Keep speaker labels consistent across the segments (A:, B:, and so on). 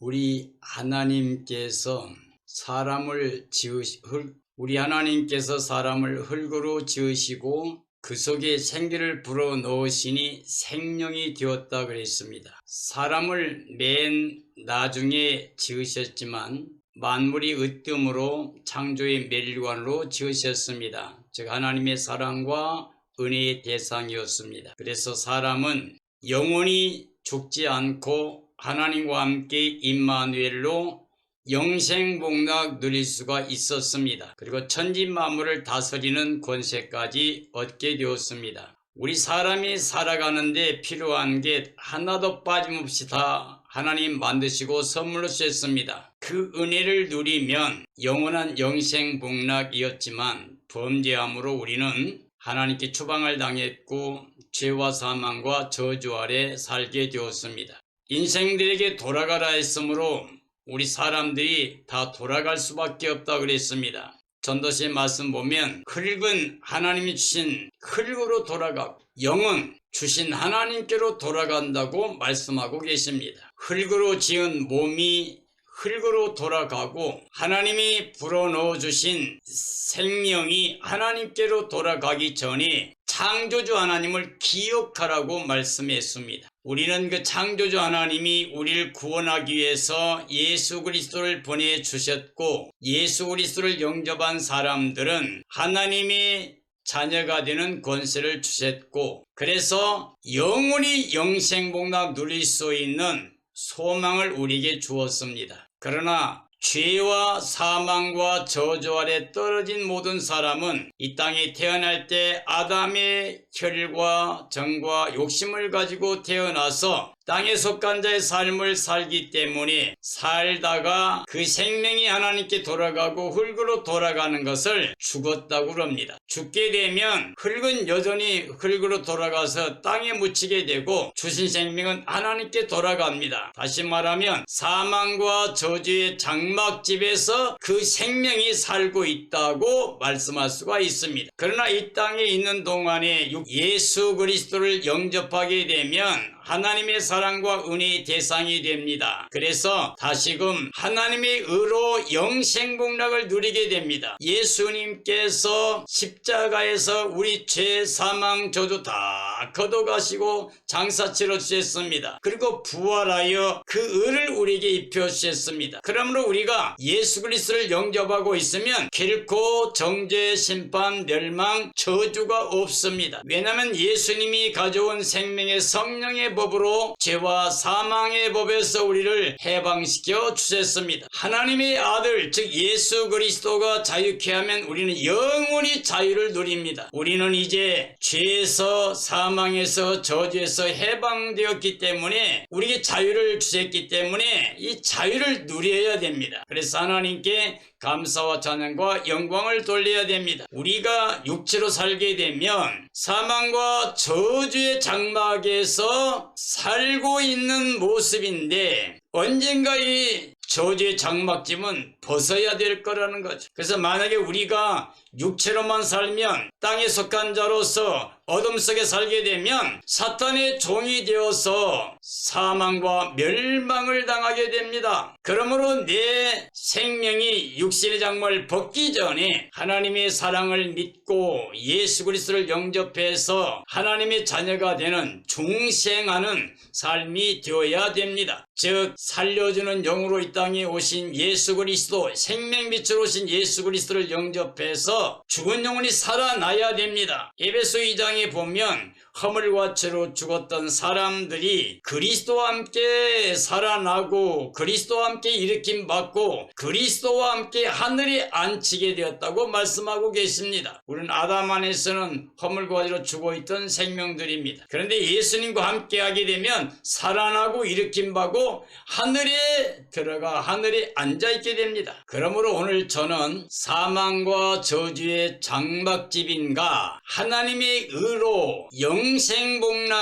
A: 우리 하나님께서 사람을 흙으로 지으시고 그 속에 생기를 불어넣으시니 생명이 되었다 그랬습니다. 사람을 맨 나중에 지으셨지만 만물이 으뜸으로 창조의 멸관으로 지으셨습니다. 즉 하나님의 사랑과 은혜의 대상이었습니다. 그래서 사람은 영원히 죽지 않고 하나님과 함께 임마누엘로 영생복락 누릴 수가 있었습니다. 그리고 천지 만물을 다스리는 권세까지 얻게 되었습니다. 우리 사람이 살아가는데 필요한 게 하나도 빠짐없이 다 하나님 만드시고 선물로 주셨습니다. 그 은혜를 누리면 영원한 영생복락이었지만 범죄함으로 우리는 하나님께 추방을 당했고 죄와 사망과 저주 아래 살게 되었습니다. 인생들에게 돌아가라 했으므로 우리 사람들이 다 돌아갈 수밖에 없다 그랬습니다. 전도서의 말씀 보면 흙은 하나님이 주신 흙으로 돌아가고 영은 주신 하나님께로 돌아간다고 말씀하고 계십니다. 흙으로 지은 몸이 흙으로 돌아가고 하나님이 불어넣어 주신 생명이 하나님께로 돌아가기 전에 창조주 하나님을 기억하라고 말씀했습니다. 우리는 그 창조주 하나님이 우리를 구원하기 위해서 예수 그리스도를 보내주셨고 예수 그리스도를 영접한 사람들은 하나님의 자녀가 되는 권세를 주셨고 그래서 영원히 영생복락 누릴 수 있는 소망을 우리에게 주었습니다. 그러나 죄와 사망과 저주 아래 떨어진 모든 사람은 이 땅에 태어날 때 아담의 혈과 정과 욕심을 가지고 태어나서 땅에 속한 자의 삶을 살기 때문에 살다가 그 생명이 하나님께 돌아가고 흙으로 돌아가는 것을 죽었다고 합니다. 죽게 되면 흙은 여전히 흙으로 돌아가서 땅에 묻히게 되고 주신 생명은 하나님께 돌아갑니다. 다시 말하면 사망과 저주의 장막집에서 그 생명이 살고 있다고 말씀할 수가 있습니다. 그러나 이 땅에 있는 동안에 예수 그리스도를 영접하게 되면 하나님의 사랑과 은혜의 대상이 됩니다. 그래서 다시금 하나님의 의로 영생복락을 누리게 됩니다. 예수님께서 십자가에서 우리 죄, 사망, 저주 다 걷어가시고 장사 치러 주셨습니다. 그리고 부활하여 그 의를 우리에게 입혀 주셨습니다. 그러므로 우리가 예수 그리스도를 영접하고 있으면 결코 정죄, 심판, 멸망, 저주가 없습니다. 왜냐하면 예수님이 가져온 생명의 성령의 법으로 죄와 사망의 법에서 우리를 해방시켜 주셨습니다. 하나님의 아들 즉 예수 그리스도가 자유케 하면 우리는 영원히 자유를 누립니다. 우리는 이제 죄에서 사망에서 저주에서 해방되었기 때문에 우리에게 자유를 주셨기 때문에 이 자유를 누려야 됩니다. 그래서 하나님께 감사와 찬양과 영광을 돌려야 됩니다. 우리가 육체로 살게 되면 사망과 저주의 장막에서 살고 있는 모습인데 언젠가 이 저주의 장막짐은 벗어야 될 거라는 거죠. 그래서 만약에 우리가 육체로만 살면 땅에 속한 자로서 어둠 속에 살게 되면 사탄의 종이 되어서 사망과 멸망을 당하게 됩니다. 그러므로 내 생명이 육신의 장막을 벗기 전에 하나님의 사랑을 믿고 예수 그리스도를 영접해서 하나님의 자녀가 되는 중생하는 삶이 되어야 됩니다. 즉 살려주는 영으로 이 땅에 오신 예수 그리스도 생명빛으로 오신 예수 그리스도를 영접해서 죽은 영혼이 살아나야 됩니다. 에베소 2장에 보면 허물과 죄로 죽었던 사람들이 그리스도와 함께 살아나고 그리스도와 함께 일으킴 받고 그리스도와 함께 하늘에 앉히게 되었다고 말씀하고 계십니다. 우리는 아담 안에서는 허물과 죄로 죽어있던 생명들입니다. 그런데 예수님과 함께 하게 되면 살아나고 일으킴 받고 하늘에 들어가 하늘에 앉아있게 됩니다. 그러므로 오늘 저는 사망과 저주의 장막집인가 하나님의 의로 영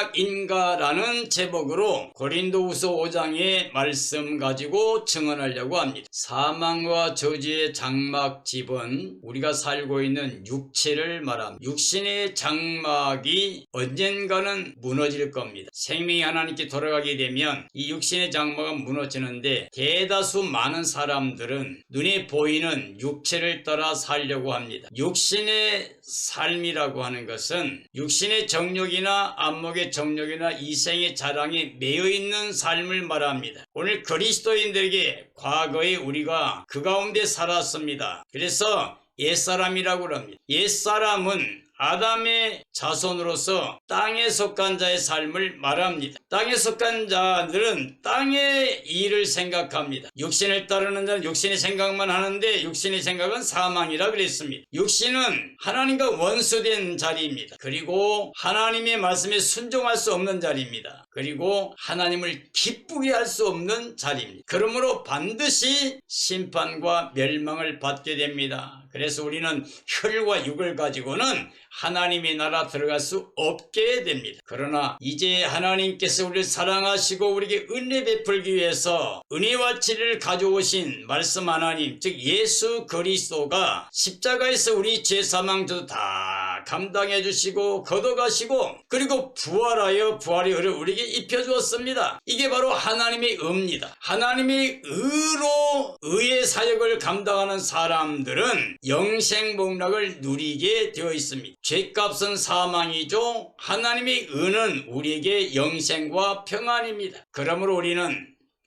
A: 영생복락인가라는 제목으로 고린도후서 5장의 말씀 가지고 증언하려고 합니다. 사망과 저주의 장막집은 우리가 살고 있는 육체를 말합니다. 육신의 장막이 언젠가는 무너질 겁니다. 생명이 하나님께 돌아가게 되면 이 육신의 장막은 무너지는데 대다수 많은 사람들은 눈에 보이는 육체를 따라 살려고 합니다. 육신의 삶이라고 하는 것은 육신의 정욕이나 안목의 정욕이나 이생의 자랑에 매여 있는 삶을 말합니다. 오늘 그리스도인들에게 과거에 우리가 그 가운데 살았습니다. 그래서 옛사람이라고 합니다. 옛사람은 아담의 자손으로서 땅에 속한 자의 삶을 말합니다. 땅에 속한 자들은 땅의 일을 생각합니다. 육신을 따르는 자는 육신의 생각만 하는데 육신의 생각은 사망이라 그랬습니다. 육신은 하나님과 원수된 자리입니다. 그리고 하나님의 말씀에 순종할 수 없는 자리입니다. 그리고 하나님을 기쁘게 할 수 없는 자리입니다. 그러므로 반드시 심판과 멸망을 받게 됩니다. 그래서 우리는 혈과 육을 가지고는 하나님의 나라 들어갈 수 없게 됩니다. 그러나 이제 하나님께서 우리를 사랑하시고 우리에게 은혜 베풀기 위해서 은혜와 진리를 가져오신 말씀 하나님, 즉 예수 그리스도가 십자가에서 우리 죄 사망 저도 다 감당해 주시고 걷어가시고 그리고 부활하여 부활의 의를 우리에게 입혀주었습니다. 이게 바로 하나님의 의입니다. 하나님의 의로 의의 사역을 감당하는 사람들은 영생복락을 누리게 되어 있습니다. 죄값은 사망이죠. 하나님의 의는 우리에게 영생과 평안입니다. 그러므로 우리는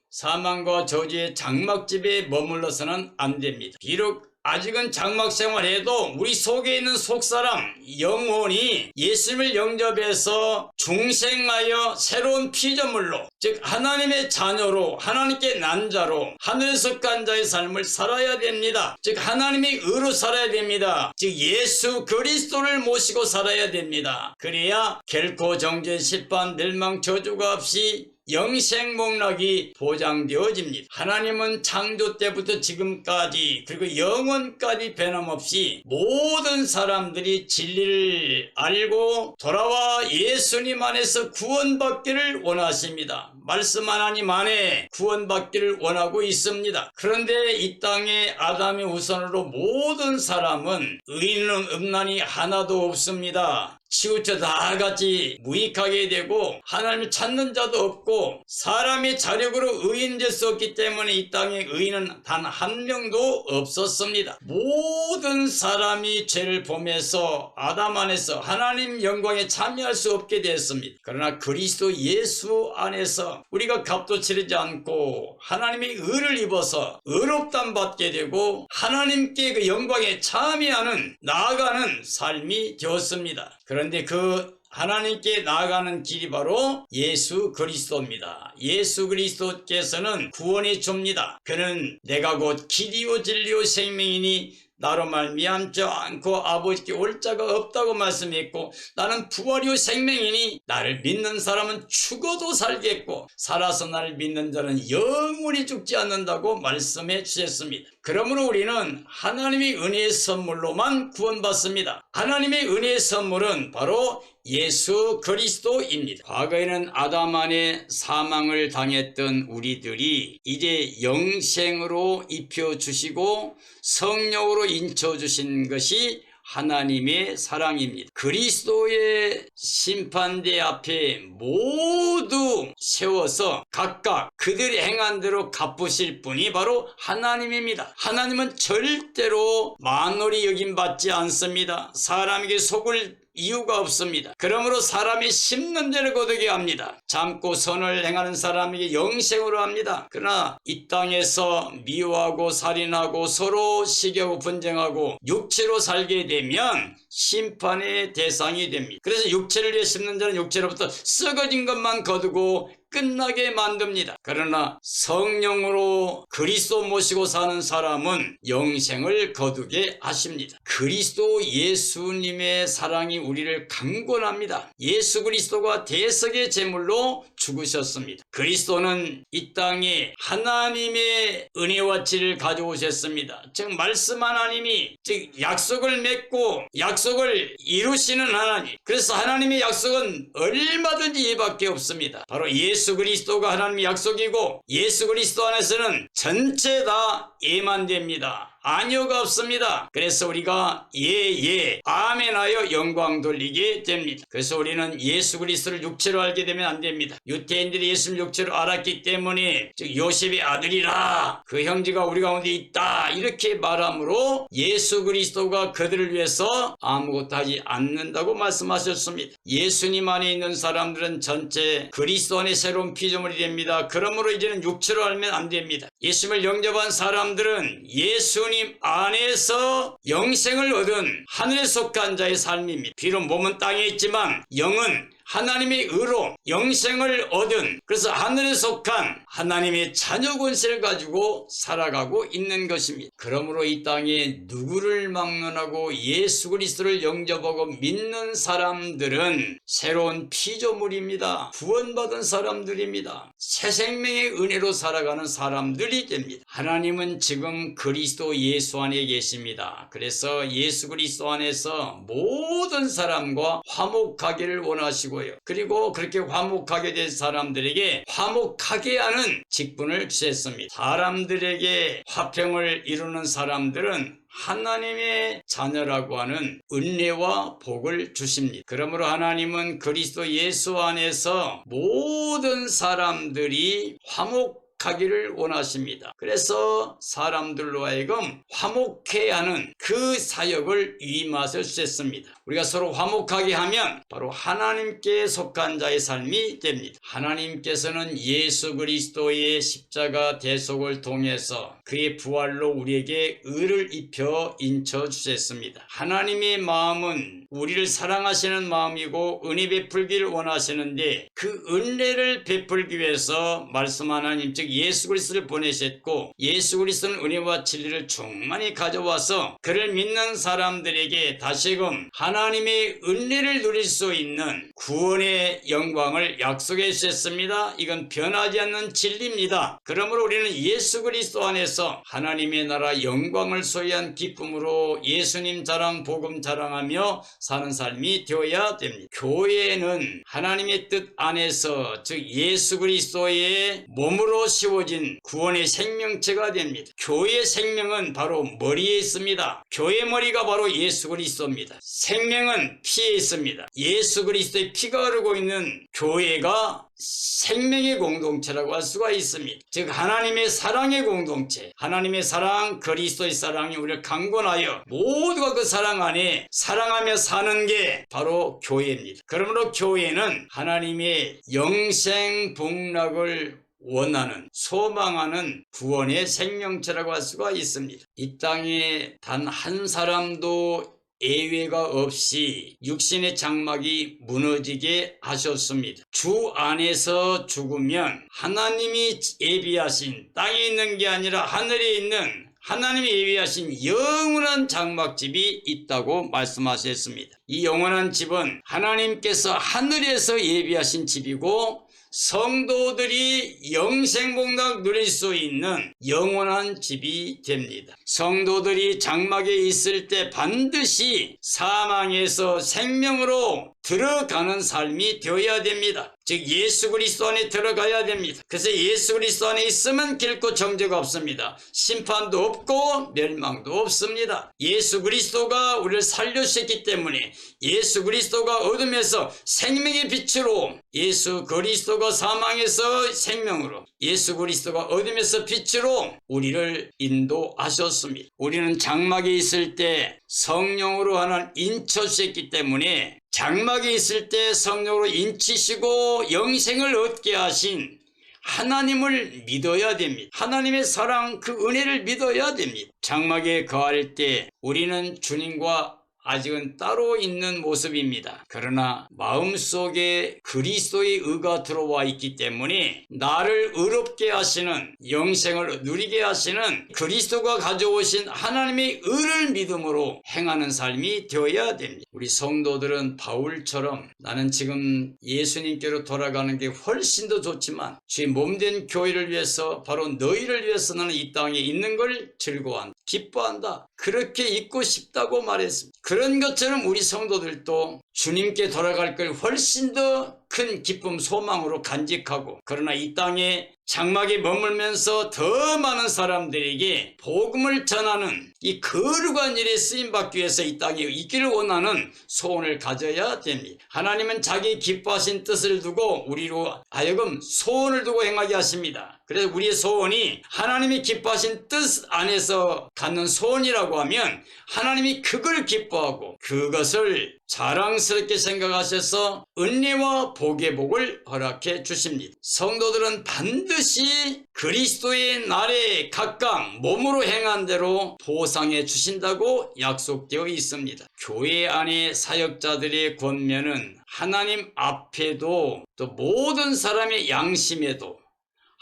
A: 사망과 저주의 장막집에 머물러서는 안 됩니다. 비록 아직은 장막 생활해도 우리 속에 있는 속사람, 영혼이 예수님을 영접해서 중생하여 새로운 피조물로, 즉 하나님의 자녀로, 하나님께 난 자로, 하늘에 속한 자의 삶을 살아야 됩니다. 즉 하나님의 의로 살아야 됩니다. 즉 예수 그리스도를 모시고 살아야 됩니다. 그래야 결코 정죄, 심판, 멸망, 저주가 없이 영생복락이 보장되어집니다. 하나님은 창조 때부터 지금까지 그리고 영원까지 변함없이 모든 사람들이 진리를 알고 돌아와 예수님 안에서 구원받기를 원하십니다. 말씀 하나님 안에 구원받기를 원하고 있습니다. 그런데 이 땅에 아담의 후손으로 모든 사람은 의인은 없나니 하나도 없습니다. 치우쳐 다 같이 무익하게 되고 하나님을 찾는 자도 없고 사람의 자력으로 의인 될 수 없기 때문에 이 땅에 의인은 단 한 명도 없었습니다. 모든 사람이 죄를 범해서 아담 안에서 하나님 영광에 참여할 수 없게 되었습니다. 그러나 그리스도 예수 안에서 우리가 값도 치르지 않고 하나님의 의를 입어서 의롭담 받게 되고 하나님께 그 영광에 참여하는 나아가는 삶이 되었습니다. 그런데 그 하나님께 나아가는 길이 바로 예수 그리스도입니다. 예수 그리스도께서는 구원해 줍니다. 그는 내가 곧 길이요 진리요 생명이니 나로 말미암지 않고 아버지께 올 자가 없다고 말씀했고 나는 부활이요 생명이니 나를 믿는 사람은 죽어도 살겠고 살아서 나를 믿는 자는 영원히 죽지 않는다고 말씀해 주셨습니다. 그러므로 우리는 하나님의 은혜의 선물로만 구원받습니다. 하나님의 은혜의 선물은 바로 예수 그리스도입니다. 과거에는 아담 안에 사망을 당했던 우리들이 이제 영생으로 입혀주시고 성령으로 인쳐주신 것이 하나님의 사랑입니다. 그리스도의 심판대 앞에 모두 세워서 각각 그들이 행한 대로 갚으실 분이 바로 하나님입니다. 하나님은 절대로 만홀히 여김받지 않습니다. 사람에게 속을 이유가 없습니다. 그러므로 사람이 심는 대로 거두게 합니다. 참고 선을 행하는 사람에게 영생으로 합니다. 그러나 이 땅에서 미워하고 살인하고 서로 시기하고 분쟁하고 육체로 살게 되면 심판의 대상이 됩니다. 그래서 육체를 위해 심는 자는 육체로부터 썩어진 것만 거두고 끝나게 만듭니다. 그러나 성령으로 그리스도 모시고 사는 사람은 영생을 거두게 하십니다. 그리스도 예수님의 사랑이 우리를 강권합니다. 예수 그리스도가 대속의 제물로 죽으셨습니다. 그리스도는 이 땅에 하나님의 은혜와 지를 가져오셨습니다. 즉 말씀 하나님이 즉 약속을 맺고 약속을 이루시는 하나님. 그래서 하나님의 약속은 얼마든지 이밖에 없습니다. 바로 예수 그리스도가 하나님의 약속이고 예수 그리스도 안에서는 전체 다 예만 됩니다. 아니요가 없습니다. 그래서 우리가 예 아멘하여 영광 돌리게 됩니다. 그래서 우리는 예수 그리스도를 육체로 알게 되면 안 됩니다. 유대인들이 예수를 육체로 알았기 때문에 즉 요셉의 아들이라 그 형제가 우리 가운데 있다 이렇게 말함으로 예수 그리스도가 그들을 위해서 아무것도 하지 않는다고 말씀하셨습니다. 예수님 안에 있는 사람들은 전체 그리스도 안에 새로운 피조물이 됩니다. 그러므로 이제는 육체로 알면 안 됩니다. 예수님을 영접한 사람들은 예수님 안에서 영생을 얻은 하늘에 속한 자의 삶입니다. 비록 몸은 땅에 있지만 영은 하나님의 의로 영생을 얻은 그래서 하늘에 속한 하나님의 자녀 권세를 가지고 살아가고 있는 것입니다. 그러므로 이 땅에 누구를 막론하고 예수 그리스도를 영접하고 믿는 사람들은 새로운 피조물입니다. 구원받은 사람들입니다. 새 생명의 은혜로 살아가는 사람들이 됩니다. 하나님은 지금 그리스도 예수 안에 계십니다. 그래서 예수 그리스도 안에서 모든 사람과 화목하기를 원하시고 그리고 그렇게 화목하게 된 사람들에게 화목하게 하는 직분을 주셨습니다. 사람들에게 화평을 이루는 사람들은 하나님의 자녀라고 하는 은혜와 복을 주십니다. 그러므로 하나님은 그리스도 예수 안에서 모든 사람들이 화목하기를 원하십니다. 그래서 사람들로 하여금 화목해야 하는 그 사역을 위임하셔 주셨습니다. 우리가 서로 화목하게 하면 바로 하나님께 속한 자의 삶이 됩니다. 하나님께서는 예수 그리스도의 십자가 대속을 통해서 그의 부활로 우리에게 의를 입혀 인쳐 주셨습니다. 하나님의 마음은 우리를 사랑하시는 마음이고 은혜 베풀기를 원하시는데 그 은혜를 베풀기 위해서 말씀 하나님 즉 예수 그리스도를 보내셨고 예수 그리스도는 은혜와 진리를 충만히 가져와서 그를 믿는 사람들에게 다시금 하나님의 은혜를 누릴 수 있는 구원의 영광을 약속해 주셨습니다. 이건 변하지 않는 진리입니다. 그러므로 우리는 예수 그리스도 안에서 하나님의 나라 영광을 소유한 기쁨으로 예수님 자랑 복음 자랑하며 사는 삶이 되어야 됩니다. 교회는 하나님의 뜻 안에서 즉 예수 그리스도의 몸으로 씌워진 구원의 생명체가 됩니다. 교회의 생명은 바로 머리에 있습니다. 교회 머리가 바로 예수 그리스도입니다. 생명은 피에 있습니다. 예수 그리스도의 피가 흐르고 있는 교회가 생명의 공동체라고 할 수가 있습니다. 즉 하나님의 사랑의 공동체, 하나님의 사랑, 그리스도의 사랑이 우리를 강권하여 모두가 그 사랑 안에 사랑하며 사는 게 바로 교회입니다. 그러므로 교회는 하나님의 영생 복락을 원하는 소망하는 구원의 생명체라고 할 수가 있습니다. 이 땅에 단 한 사람도 예외가 없이 육신의 장막이 무너지게 하셨습니다. 주 안에서 죽으면 하나님이 예비하신 땅에 있는 게 아니라 하늘에 있는 하나님이 예비하신 영원한 장막집이 있다고 말씀하셨습니다. 이 영원한 집은 하나님께서 하늘에서 예비하신 집이고 성도들이 영생복락 누릴 수 있는 영원한 집이 됩니다. 성도들이 장막에 있을 때 반드시 사망에서 생명으로 들어가는 삶이 되어야 됩니다. 즉 예수 그리스도 안에 들어가야 됩니다. 그래서 예수 그리스도 안에 있으면 결코 정죄가 없습니다. 심판도 없고 멸망도 없습니다. 예수 그리스도가 우리를 살려주셨기 때문에 예수 그리스도가 어둠에서 생명의 빛으로 예수 그리스도가 사망에서 생명으로 예수 그리스도가 어둠에서 빛으로 우리를 인도하셨습니다. 우리는 장막에 있을 때 성령으로 하나님 인쳐주셨기 때문에 장막에 있을 때 성령으로 인치시고 영생을 얻게 하신 하나님을 믿어야 됩니다. 하나님의 사랑 그 은혜를 믿어야 됩니다. 장막에 거할 때 우리는 주님과 아직은 따로 있는 모습입니다. 그러나 마음속에 그리스도의 의가 들어와 있기 때문에 나를 의롭게 하시는, 영생을 누리게 하시는 그리스도가 가져오신 하나님의 의를 믿음으로 행하는 삶이 되어야 됩니다. 우리 성도들은 바울처럼 나는 지금 예수님께로 돌아가는 게 훨씬 더 좋지만 주의 몸된 교회를 위해서, 바로 너희를 위해서 나는 이 땅에 있는 걸 즐거워한다, 기뻐한다, 그렇게 있고 싶다고 말했습니다. 그런 것처럼 우리 성도들도 주님께 돌아갈 걸 훨씬 더 큰 기쁨, 소망으로 간직하고, 그러나 이 땅에 장막에 머물면서 더 많은 사람들에게 복음을 전하는 이 거룩한 일에 쓰임받기 위해서 이 땅에 있기를 원하는 소원을 가져야 됩니다. 하나님은 자기 기뻐하신 뜻을 두고 우리로 하여금 소원을 두고 행하게 하십니다. 그래서 우리의 소원이 하나님이 기뻐하신 뜻 안에서 갖는 소원이라고 하면 하나님이 그걸 기뻐하고 그것을 자랑스럽게 생각하셔서 은혜와 복의 복을 허락해 주십니다. 성도들은 반드시 그리스도의 날에 각각 몸으로 행한 대로 보상해 주신다고 약속되어 있습니다. 교회 안의 사역자들의 권면은 하나님 앞에도 또 모든 사람의 양심에도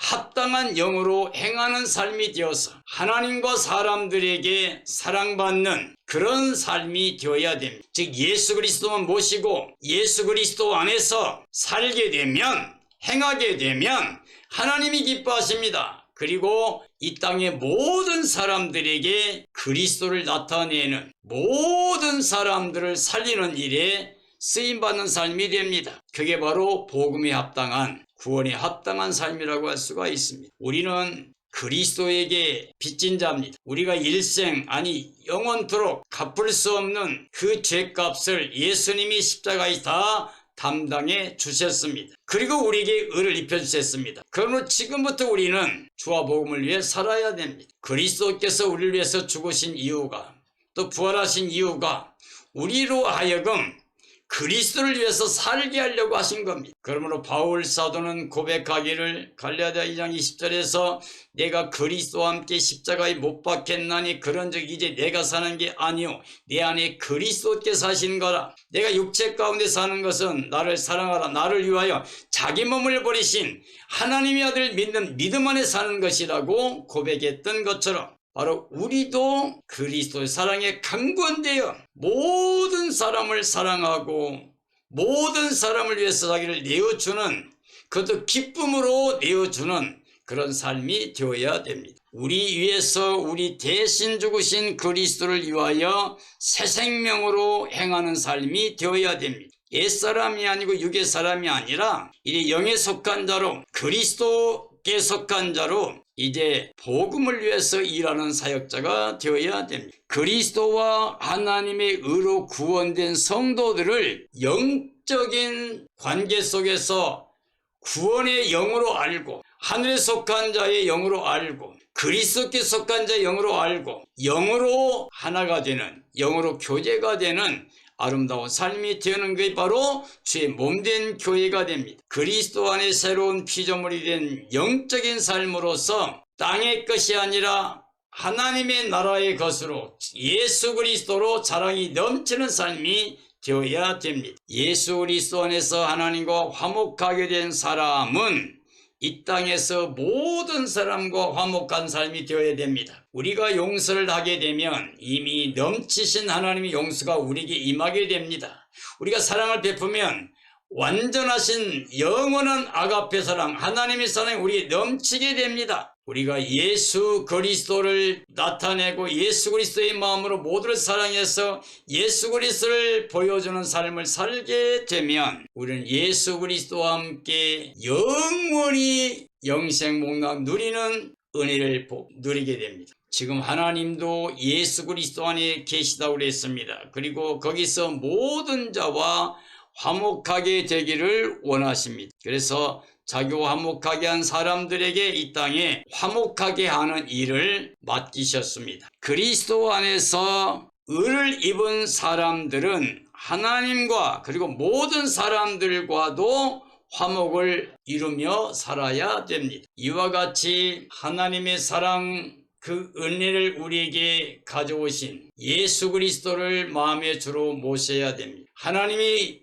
A: 합당한 영으로 행하는 삶이 되어서 하나님과 사람들에게 사랑받는 그런 삶이 되어야 됩니다. 즉 예수 그리스도만 모시고 예수 그리스도 안에서 살게 되면, 행하게 되면 하나님이 기뻐하십니다. 그리고 이 땅의 모든 사람들에게 그리스도를 나타내는, 모든 사람들을 살리는 일에 쓰임받는 삶이 됩니다. 그게 바로 복음에 합당한, 구원에 합당한 삶이라고 할 수가 있습니다. 우리는 그리스도에게 빚진 자입니다. 우리가 일생, 아니 영원토록 갚을 수 없는 그 죄값을 예수님이 십자가에 다 담당해 주셨습니다. 그리고 우리에게 의를 입혀주셨습니다. 그러므로 지금부터 우리는 주와 복음을 위해 살아야 됩니다. 그리스도께서 우리를 위해서 죽으신 이유가, 또 부활하신 이유가 우리로 하여금 그리스도를 위해서 살게 하려고 하신 겁니다. 그러므로 바울 사도는 고백하기를, 갈라디아 2장 20절에서 내가 그리스도와 함께 십자가에 못 박혔나니 그런즉 이제 내가 사는 게 아니요 내 안에 그리스도께서 사신 거라. 내가 육체 가운데 사는 것은 나를 사랑하라, 나를 위하여 자기 몸을 버리신 하나님의 아들 믿는 믿음 안에 사는 것이라고 고백했던 것처럼, 바로 우리도 그리스도의 사랑에 강권되어 모든 사람을 사랑하고 모든 사람을 위해서 자기를 내어주는, 그것도 기쁨으로 내어주는 그런 삶이 되어야 됩니다. 우리 위해서 우리 대신 죽으신 그리스도를 위하여 새 생명으로 행하는 삶이 되어야 됩니다. 옛사람이 아니고 육의 사람이 아니라 이제 영에 속한 자로, 그리스도께 속한 자로 이제 복음을 위해서 일하는 사역자가 되어야 됩니다. 그리스도와 하나님의 의로 구원된 성도들을 영적인 관계 속에서 구원의 영으로 알고, 하늘에 속한 자의 영으로 알고, 그리스도께 속한 자의 영으로 알고, 영으로 하나가 되는, 영으로 교제가 되는 아름다운 삶이 되는 것이 바로 주의 몸된 교회가 됩니다. 그리스도 안에 새로운 피조물이 된 영적인 삶으로서 땅의 것이 아니라 하나님의 나라의 것으로 예수 그리스도로 자랑이 넘치는 삶이 되어야 됩니다. 예수 그리스도 안에서 하나님과 화목하게 된 사람은 이 땅에서 모든 사람과 화목한 삶이 되어야 됩니다. 우리가 용서를 하게 되면 이미 넘치신 하나님의 용서가 우리에게 임하게 됩니다. 우리가 사랑을 베푸면 완전하신 영원한 아가페 사랑, 하나님의 사랑이 우리에게 넘치게 됩니다. 우리가 예수 그리스도를 나타내고 예수 그리스도의 마음으로 모두를 사랑해서 예수 그리스도를 보여주는 삶을 살게 되면 우리는 예수 그리스도와 함께 영원히 영생복락 누리는 은혜를 누리게 됩니다. 지금 하나님도 예수 그리스도 안에 계시다고 그랬습니다. 그리고 거기서 모든 자와 화목하게 되기를 원하십니다. 그래서 자기와 화목하게 한 사람들에게 이 땅에 화목하게 하는 일을 맡기셨습니다. 그리스도 안에서 의를 입은 사람들은 하나님과 그리고 모든 사람들과도 화목을 이루며 살아야 됩니다. 이와 같이 하나님의 사랑, 그 은혜를 우리에게 가져오신 예수 그리스도를 마음의 주로 모셔야 됩니다. 하나님이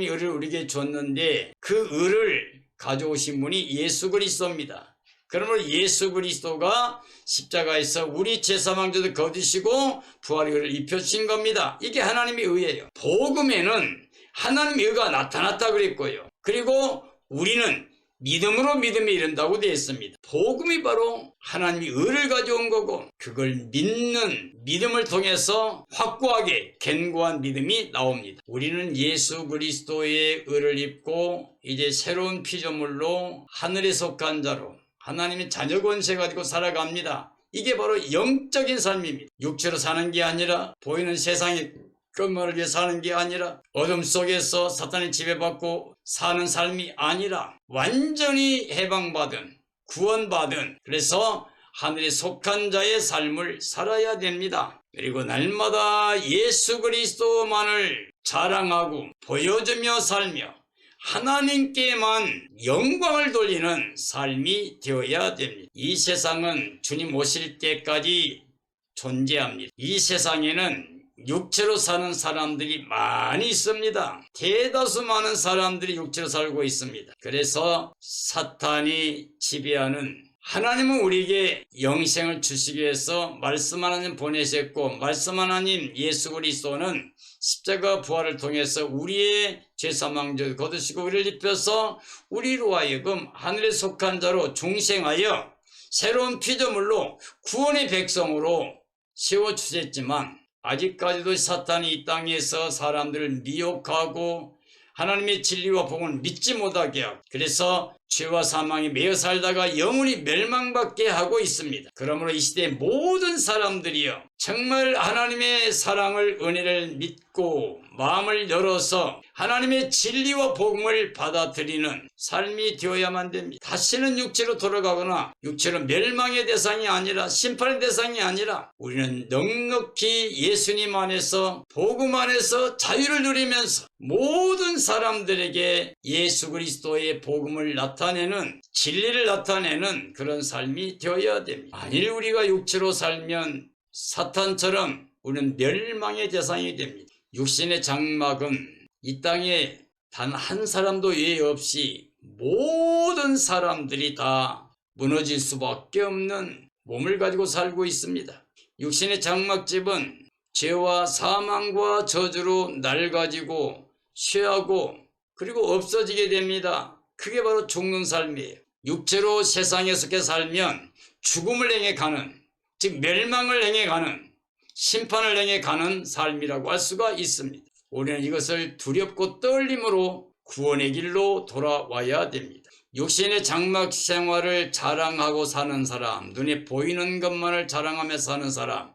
A: 의를 우리에게 줬는데 그 의를 가져오신 분이 예수 그리스도입니다. 그러므로 예수 그리스도가 십자가에서 우리 제사망조를 거두시고 부활의 의를 입혀주신 겁니다. 이게 하나님의 의예요. 복음에는 하나님의 의가 나타났다 그랬고요. 그리고 우리는 믿음으로 믿음에 이른다고 되어 있습니다. 복음이 바로 하나님의 의를 가져온 거고 그걸 믿는 믿음을 통해서 확고하게 견고한 믿음이 나옵니다. 우리는 예수 그리스도의 의를 입고 이제 새로운 피조물로 하늘에 속한 자로 하나님의 자녀 권세 가지고 살아갑니다. 이게 바로 영적인 삶입니다. 육체로 사는 게 아니라 보이는 세상의 것만을 위해 사는 게 아니라 어둠 속에서 사탄의 지배받고 사는 삶이 아니라 완전히 해방받은 구원받은 그래서 하늘에 속한 자의 삶을 살아야 됩니다. 그리고 날마다 예수 그리스도만을 자랑하고 보여주며 살며 하나님께만 영광을 돌리는 삶이 되어야 됩니다. 이 세상은 주님 오실 때까지 존재합니다. 이 세상에는 육체로 사는 사람들이 많이 있습니다. 대다수 많은 사람들이 육체로 살고 있습니다. 그래서 사탄이 지배하는 하나님은 우리에게 영생을 주시기 위해서 말씀 하나님 보내셨고 말씀 하나님 예수 그리스도는 십자가 부활을 통해서 우리의 죄사망조 거두시고 우리를 입혀서 우리로 하여금 하늘에 속한 자로 중생하여 새로운 피조물로 구원의 백성으로 세워주셨지만 아직까지도 사탄이 이 땅에서 사람들을 미혹하고 하나님의 진리와 복음을 믿지 못하게 하고 그래서 죄와 사망에 매여 살다가 영원히 멸망받게 하고 있습니다. 그러므로 이 시대의 모든 사람들이요 정말 하나님의 사랑을 은혜를 믿고 마음을 열어서 하나님의 진리와 복음을 받아들이는 삶이 되어야만 됩니다. 다시는 육체로 돌아가거나 육체로 멸망의 대상이 아니라 심판의 대상이 아니라 우리는 넉넉히 예수님 안에서 복음 안에서 자유를 누리면서 모든 사람들에게 예수 그리스도의 복음을 나타내는 진리를 나타내는 그런 삶이 되어야 됩니다. 만일 우리가 육체로 살면 사탄처럼 우리는 멸망의 대상이 됩니다. 육신의 장막은 이 땅에 단 한 사람도 예외 없이 모든 사람들이 다 무너질 수밖에 없는 몸을 가지고 살고 있습니다. 육신의 장막집은 죄와 사망과 저주로 낡아지고 쇠하고 그리고 없어지게 됩니다. 그게 바로 죽는 삶이에요. 육체로 세상에 속해 살면 죽음을 향해 가는 즉 멸망을 향해 가는 심판을 향해 가는 삶이라고 할 수가 있습니다. 우리는 이것을 두렵고 떨림으로 구원의 길로 돌아와야 됩니다. 육신의 장막 생활을 자랑하고 사는 사람, 눈에 보이는 것만을 자랑하며 사는 사람,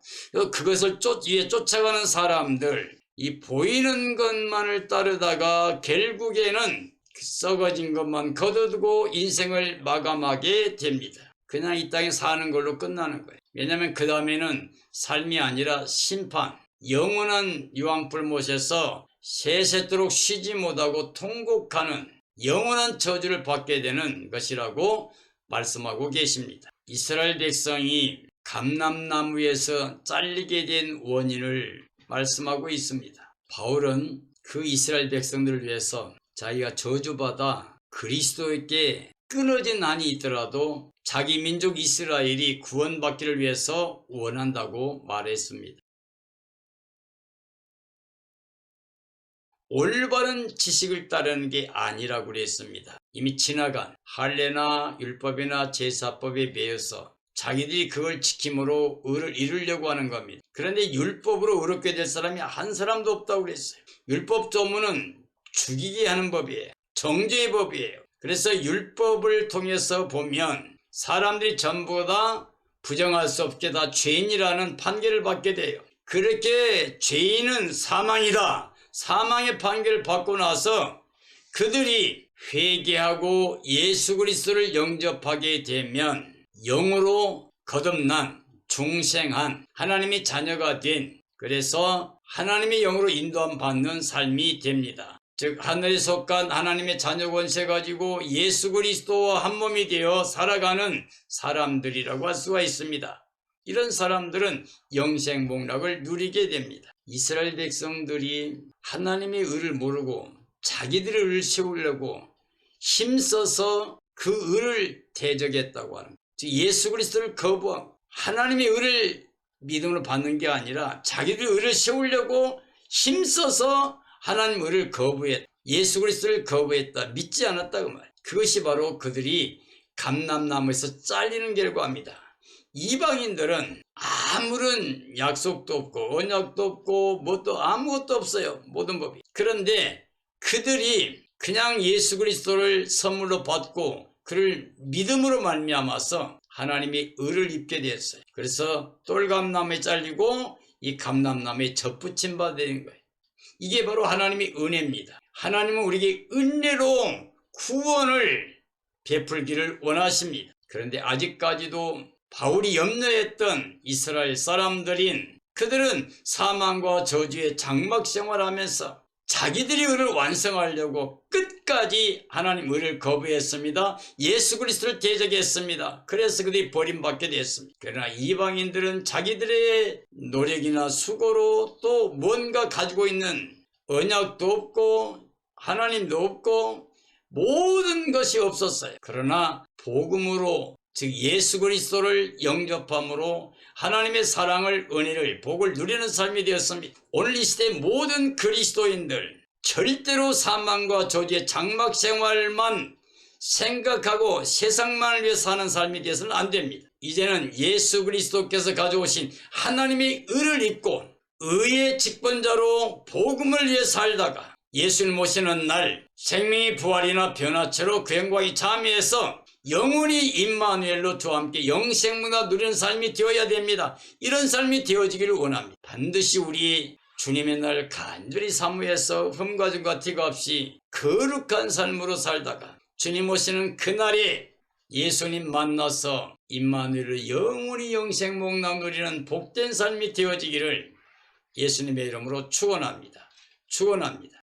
A: 그것을 위해 쫓아가는 사람들, 이 보이는 것만을 따르다가 결국에는 썩어진 것만 거두고 인생을 마감하게 됩니다. 그냥 이 땅에 사는 걸로 끝나는 거예요. 왜냐하면 그 다음에는 삶이 아니라 심판, 영원한 유황불 못에서 세세토록 쉬지 못하고 통곡하는 영원한 저주를 받게 되는 것이라고 말씀하고 계십니다. 이스라엘 백성이 감람나무에서 잘리게 된 원인을 말씀하고 있습니다. 바울은 그 이스라엘 백성들을 위해서 자기가 저주받아 그리스도에게 끊어진 한이 있더라도 자기 민족 이스라엘이 구원받기를 위해서 원한다고 말했습니다. 올바른 지식을 따르는 게 아니라고 그랬습니다. 이미 지나간 할례나 율법이나 제사법에 매여서 자기들이 그걸 지킴으로 의를 이루려고 하는 겁니다. 그런데 율법으로 의롭게 될 사람이 한 사람도 없다고 그랬어요. 율법 조문은 죽이게 하는 법이에요. 정죄의 법이에요. 그래서 율법을 통해서 보면 사람들이 전부 다 부정할 수 없게 다 죄인이라는 판결을 받게 돼요. 그렇게 죄인은 사망이다. 사망의 판결을 받고 나서 그들이 회개하고 예수 그리스도를 영접하게 되면 영으로 거듭난 중생한 하나님의 자녀가 된 그래서 하나님의 영으로 인도함 받는 삶이 됩니다. 즉 하늘에 속한 하나님의 자녀 권세 가지고 예수 그리스도와 한 몸이 되어 살아가는 사람들이라고 할 수가 있습니다. 이런 사람들은 영생복락을 누리게 됩니다. 이스라엘 백성들이 하나님의 의를 모르고 자기들의 의를 세우려고 힘써서 그 의를 대적했다고 하는, 즉 예수 그리스도를 거부하고 하나님의 의를 믿음으로 받는 게 아니라 자기들의 의를 세우려고 힘써서 하나님의 의를 거부했다. 예수 그리스도를 거부했다. 믿지 않았다 그 말. 그것이 바로 그들이 감람나무에서 잘리는 결과입니다. 이방인들은 아무런 약속도 없고 언약도 없고 뭣도 아무것도 없어요. 모든 법이. 그런데 그들이 그냥 예수 그리스도를 선물로 받고 그를 믿음으로 말미암아서 하나님의 의를 입게 되었어요. 그래서 똘감나무에 잘리고 이 감람나무에 접붙임 바 되는 거예요. 이게 바로 하나님의 은혜입니다. 하나님은 우리에게 은혜로 구원을 베풀기를 원하십니다. 그런데 아직까지도 바울이 염려했던 이스라엘 사람들인 그들은 사망과 저주의 장막 생활하면서 자기들이 의를 완성하려고 끝까지 하나님 의를 거부했습니다. 예수 그리스도를 대적했습니다. 그래서 그들이 버림받게 됐습니다. 그러나 이방인들은 자기들의 노력이나 수고로 또 뭔가 가지고 있는 언약도 없고 하나님도 없고 모든 것이 없었어요. 그러나 복음으로, 즉 예수 그리스도를 영접함으로 하나님의 사랑을, 은혜를, 복을 누리는 삶이 되었습니다. 오늘 이 시대의 모든 그리스도인들 절대로 사망과 저주의 장막 생활만 생각하고 세상만을 위해 사는 삶이 되어서는 안 됩니다. 이제는 예수 그리스도께서 가져오신 하나님의 의를 입고 의의 직분자로 복음을 위해 살다가 예수님 오시는 날 생명의 부활이나 변화체로 그 영광이 참여해서 영원히 임마누엘로 저와 함께 영생문화 누리는 삶이 되어야 됩니다. 이런 삶이 되어지기를 원합니다. 반드시 우리 주님의 날 간절히 사모해서 흠과 증과 티가 없이 거룩한 삶으로 살다가 주님 오시는 그날에 예수님 만나서 임마누엘로 영원히 영생문화 누리는 복된 삶이 되어지기를 예수님의 이름으로 축원합니다. 축원합니다.